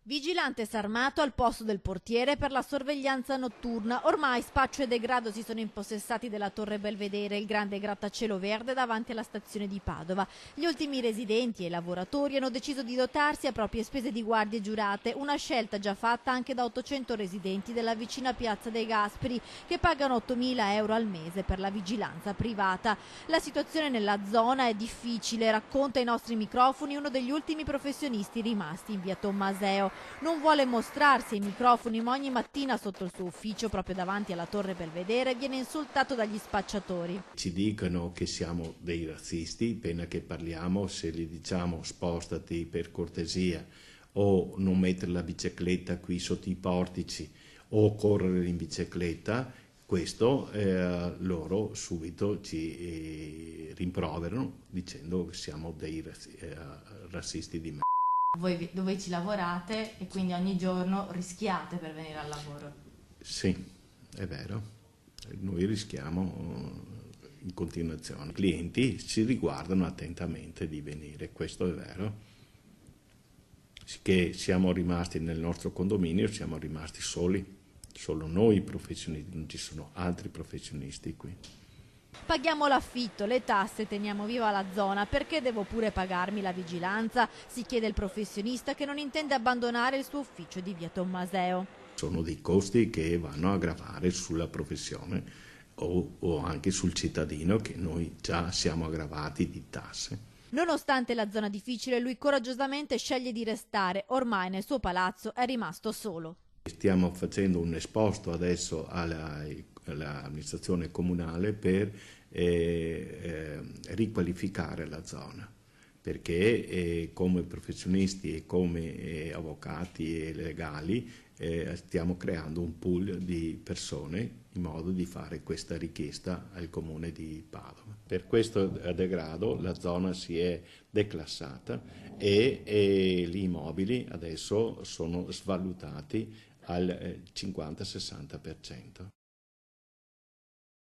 Vigilante sarmato al posto del portiere per la sorveglianza notturna. Ormai spaccio e degrado si sono impossessati della Torre Belvedere, il grande grattacielo verde davanti alla stazione di Padova. Gli ultimi residenti e lavoratori hanno deciso di dotarsi a proprie spese di guardie giurate, una scelta già fatta anche da 800 residenti della vicina Piazza dei Gasperi, che pagano 8.000 euro al mese per la vigilanza privata. La situazione nella zona è difficile, racconta ai nostri microfoni uno degli ultimi professionisti rimasti in via Tommaseo. Non vuole mostrarsi ai microfoni, ma ogni mattina sotto il suo ufficio, proprio davanti alla Torre Belvedere, viene insultato dagli spacciatori. Ci dicono che siamo dei razzisti, appena che parliamo, se gli diciamo spostati per cortesia o non mettere la bicicletta qui sotto i portici o correre in bicicletta, questo loro subito ci rimproverano dicendo che siamo dei razzisti di merda. Voi dove ci lavorate e quindi ogni giorno rischiate per venire al lavoro? Sì, è vero, noi rischiamo in continuazione. I clienti ci riguardano attentamente di venire, questo è vero. Che siamo rimasti nel nostro condominio, siamo rimasti soli, solo noi professionisti, non ci sono altri professionisti qui. Paghiamo l'affitto, le tasse, teniamo viva la zona, perché devo pure pagarmi la vigilanza? Si chiede il professionista che non intende abbandonare il suo ufficio di via Tommaseo. Sono dei costi che vanno a gravare sulla professione o anche sul cittadino, che noi già siamo aggravati di tasse. Nonostante la zona difficile, lui coraggiosamente sceglie di restare. Ormai nel suo palazzo è rimasto solo. Stiamo facendo un esposto adesso all'amministrazione comunale per riqualificare la zona, perché come professionisti e come avvocati e legali stiamo creando un pool di persone in modo di fare questa richiesta al comune di Padova. Per questo degrado la zona si è declassata e gli immobili adesso sono svalutati al 50-60%.